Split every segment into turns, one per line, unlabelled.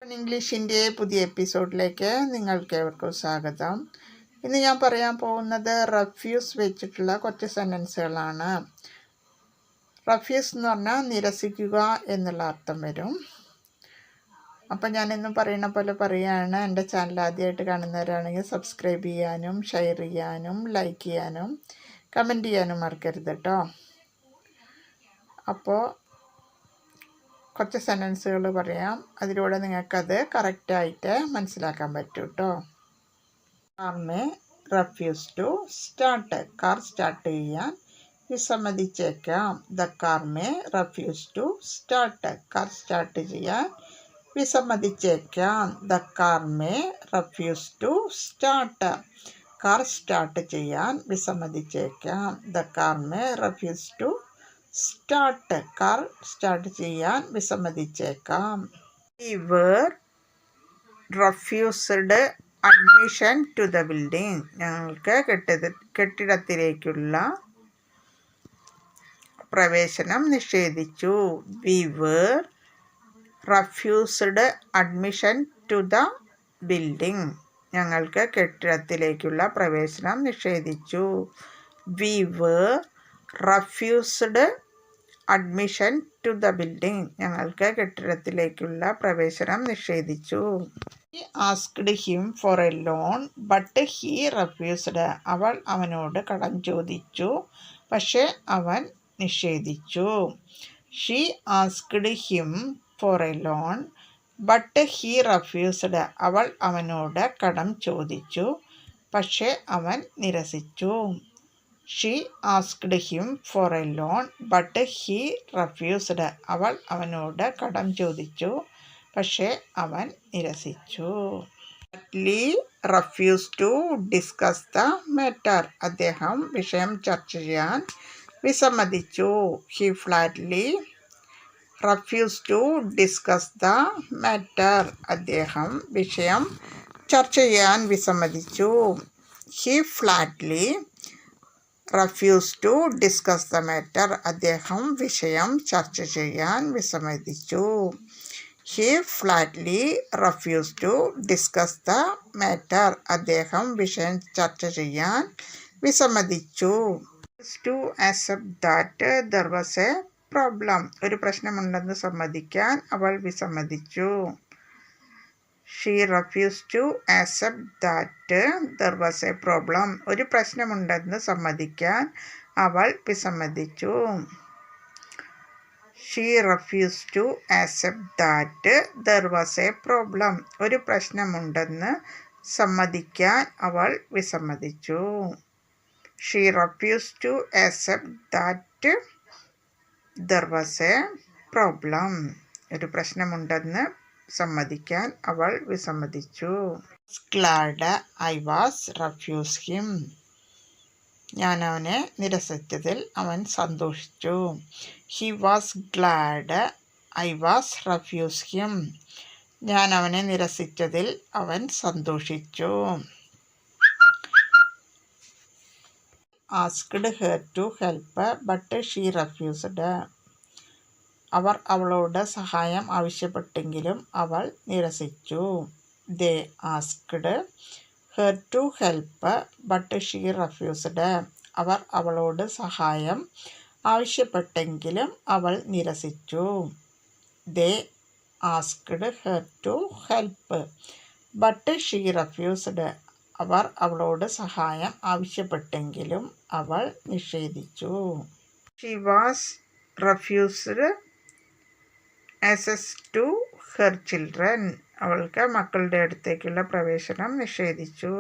ഇംഗ്ലീഷിൻ്റെ പുതിയ എപ്പിസോഡിലേക്ക് നിങ്ങൾക്കേവർക്കും സ്വാഗതം. ഇന്ന് ഞാൻ പറയാൻ പോകുന്നത് റഫ്യൂസ് വെച്ചിട്ടുള്ള കുറച്ച് സെൻറ്റൻസുകളാണ്. റഫ്യൂസ് എന്ന് പറഞ്ഞാൽ നിരസിക്കുക എന്നുള്ള അർത്ഥം വരും. അപ്പം ഞാനിന്നും പറയുന്ന പോലെ പറയുകയാണ്. എൻ്റെ ചാനൽ ആദ്യമായിട്ട് കാണുന്നവരാണെങ്കിൽ സബ്സ്ക്രൈബ് ചെയ്യാനും ഷെയർ ചെയ്യാനും ലൈക്ക് ചെയ്യാനും കമൻറ്റ് ചെയ്യാനും മറക്കരുത് കേട്ടോ. അപ്പോൾ കുറച്ച് സെൻറ്റൻസുകൾ പറയാം. അതിലൂടെ നിങ്ങൾക്കത് കറക്റ്റായിട്ട് മനസ്സിലാക്കാൻ പറ്റും കേട്ടോ. കാറിനെ refuse to start. Car start ചെയ്യാൻ വിസമ്മതിച്ചേക്കാം. ദ കാറിനെ refuse to start. Car start ചെയ്യാൻ വിസമ്മതിച്ചേക്കാം. ദ കാറിനെ refuse to start. Car start ചെയ്യാൻ വിസമ്മതിച്ചേക്കാം. ദ കാറിനെ refuse to start. Car start ചെയ്യാൻ വിസമ്മതിച്ചേക്കാം. ഇവർ refused admission to the building. ഞങ്ങൾക്ക് കെട്ടിടത്തിലേക്കുള്ള പ്രവേശനം നിഷേധിച്ചു. We were refused admission to the building. ഞങ്ങൾക്ക് കെട്ടിടത്തിലേക്കുള്ള പ്രവേശനം നിഷേധിച്ചു. We were refused admission to the building. ഞങ്ങൾക്ക് കെട്ടിടത്തിലേക്കുള്ള പ്രവേശനം നിഷേധിച്ചു. He asked him for a loan but he refused. അവൾ അവനോട് കടം ചോദിച്ചു, പക്ഷേ അവൻ നിഷേധിച്ചു. She asked him for a loan but he refused. അവൾ അവനോട് കടം ചോദിച്ചു, പക്ഷേ അവൻ നിരസിച്ചു. She asked him for a loan but he refused. അവൾ അവനോട് കടം ചോദിച്ചു, പക്ഷേ അവൻ നിരസിച്ചു. Flatly refuse to discuss the matter. അദ്ദേഹം വിഷയം ചർച്ച ചെയ്യാൻ വിസമ്മതിച്ചു. He flatly refuse to discuss the matter. അദ്ദേഹം വിഷയം ചർച്ച ചെയ്യാൻ വിസമ്മതിച്ചു. He flatly refuse to discuss the matter. അദ്ദേഹം വിഷയം ചർച്ച ചെയ്യാൻ വിസമ്മതിച്ചു. He flatly refuse to discuss the matter. അദ്ദേഹം വിഷയം ചർച്ച ചെയ്യാൻ വിസമ്മതിച്ചു. To accept that there was a problem. ഒരു പ്രശ്നമുണ്ടെന്ന് സമ്മതിക്കാൻ അവൾ വിസമ്മതിച്ചു. She refuse to accept that there was a problem. ഒരു പ്രശ്നമുണ്ടെന്ന് സമ്മതിക്കാൻ അവൾ വിസമ്മതിച്ചു. She refuse to accept that there was a problem. ഒരു പ്രശ്നമുണ്ടെന്ന് സമ്മതിക്കാൻ അവൾ വിസമ്മതിച്ചു. She refuse to accept that there was a problem. ഒരു പ്രശ്നമുണ്ടെന്ന് സമ്മതിക്കാൻ അവൾ വിസമ്മതിച്ചു. Glad I was refuse him. ഞാൻ അവനെ നിരസിച്ചതിൽ അവൻ സന്തോഷിച്ചു. He was glad I was refuse him. ഞാൻ അവനെ നിരസിച്ചതിൽ അവൻ സന്തോഷിച്ചു. Asked her to help but she refused. അവർ അവളോട് സഹായം ആവശ്യപ്പെട്ടെങ്കിലും അവൾ നിരസിച്ചു. They asked her to help but she refused. അവർ അവളോട് സഹായം ആവശ്യപ്പെട്ടെങ്കിലും അവൾ നിരസിച്ചു. They asked her to help but she refused. അവർ അവളോട് സഹായം ആവശ്യപ്പെട്ടെങ്കിലും അവൾ നിഷേധിച്ചു. She was refused access to her children. അവൾക്ക് മക്കളുടെ അടുത്തേക്കുള്ള പ്രവേശനം നിഷേധിച്ചു.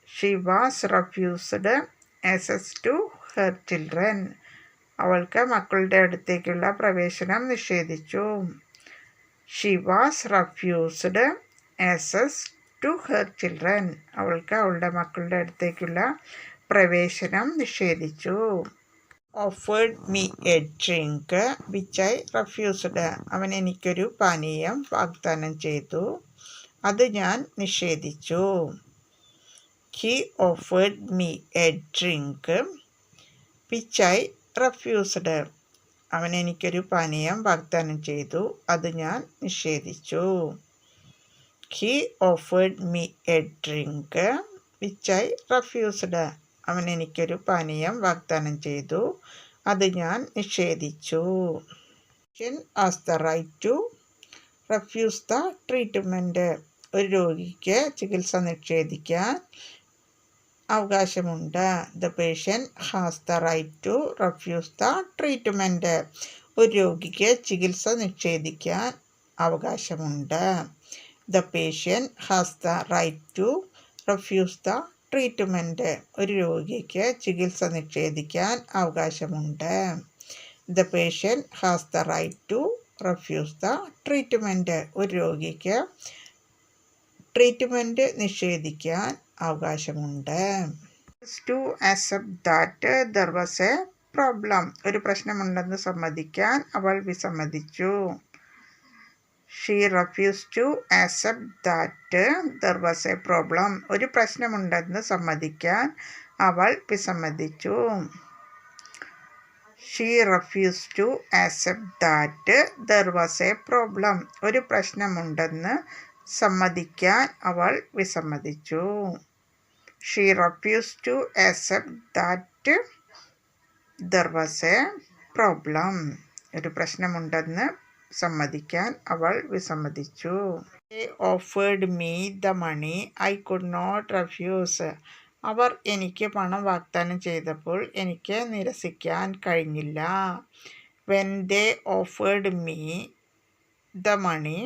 She was refused access to her children. അവൾക്ക് മക്കളുടെ അടുത്തേക്കുള്ള പ്രവേശനം നിഷേധിച്ചു. She was refused access to her children. അവൾക്ക് അവളുടെ മക്കളുടെ അടുത്തേക്കുള്ള പ്രവേശനം നിഷേധിച്ചു. Offered me a drink which I refused. അവൻ എനിക്കൊരു പാനീയം വാഗ്ദാനം ചെയ്തു, അത് ഞാൻ നിഷേധിച്ചു. He offered me a drink which I refused. അവൻ എനിക്കൊരു പാനീയം വാഗ്ദാനം ചെയ്തു, അത് ഞാൻ നിഷേധിച്ചു. He offered me a drink which I refused. അവൻ എനിക്കൊരു പാനീയം വാഗ്ദാനം ചെയ്തു, അത് ഞാൻ നിഷേധിച്ചു. Has the right to refuse the treatment. ഒരു രോഗിക്ക് ചികിത്സ നിഷേധിക്കാൻ അവകാശമുണ്ട്. The patient has the right to refuse the treatment. ഒരു രോഗിക്ക് ചികിത്സ നിഷേധിക്കാൻ അവകാശമുണ്ട്. The patient has the right to refuse the treatment. ഒരു രോഗിക്ക് ചികിത്സ നിഷേധിക്കാൻ അവകാശമുണ്ട്. The patient has the right to refuse the treatment. ഒരു രോഗിക്ക് ട്രീറ്റ്മെൻറ്റ് നിഷേധിക്കാൻ അവകാശമുണ്ട്. To accept that there was a problem. ഒരു പ്രശ്നമുണ്ടെന്ന് സമ്മതിക്കാൻ അവൾ വിസമ്മതിച്ചു. She refuse to accept that there was a problem. ഒരു പ്രശ്നമുണ്ടെന്ന് സമ്മതിക്കാൻ അവൾ വിസമ്മതിച്ചു. She refuse to accept that there was a problem. ഒരു പ്രശ്നമുണ്ടെന്ന് സമ്മതിക്കാൻ അവൾ വിസമ്മതിച്ചു. She refuse to accept that there was a problem. ഒരു പ്രശ്നമുണ്ടെന്ന് സമ്മതിക്കാൻ അവൾ വിസമ്മതിച്ചു. They offered me the money I could not refuse. അവർ എനിക്ക് പണം വാഗ്ദാനം ചെയ്തപ്പോൾ എനിക്ക് നിരസിക്കാൻ കഴിഞ്ഞില്ല. When they offered me the money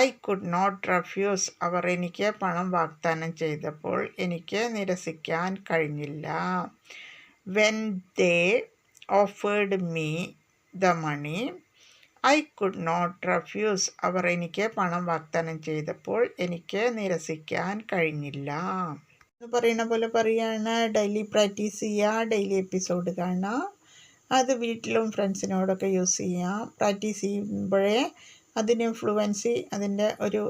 I could not refuse. അവർ എനിക്ക് പണം വാഗ്ദാനം ചെയ്തപ്പോൾ എനിക്ക് നിരസിക്കാൻ കഴിഞ്ഞില്ല. When they offered me the money I could not refuse. അവർ എനിക്ക് പണം വാഗ്ദാനം ചെയ്തപ്പോൾ എനിക്ക് നിരസിക്കാൻ കഴിഞ്ഞില്ല. എന്ന് പറയുന്ന പോലെ പറയാണ്. ഡെയിലി പ്രാക്ടീസ് ചെയ്യുക, ഡെയിലി എപ്പിസോഡ് കാണുക, അത് വീട്ടിലും ഫ്രണ്ട്സിനോടൊക്കെ യൂസ് ചെയ്യാം. പ്രാക്ടീസ് ചെയ്യുമ്പോഴേ അതിന് ഫ്ലുവൻസി അതിൻ്റെ ഒരു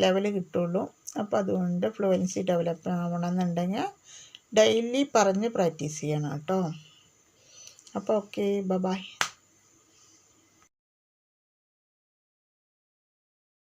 ലെവൽ കിട്ടുള്ളൂ. അപ്പോൾ അതുകൊണ്ട് ഫ്ലുവൻസി ഡെവലപ്പ് ആവണമെന്നുണ്ടെങ്കിൽ ഡെയിലി പറഞ്ഞ് പ്രാക്ടീസ് ചെയ്യണം കേട്ടോ. അപ്പോൾ ഓക്കെ, ബൈ.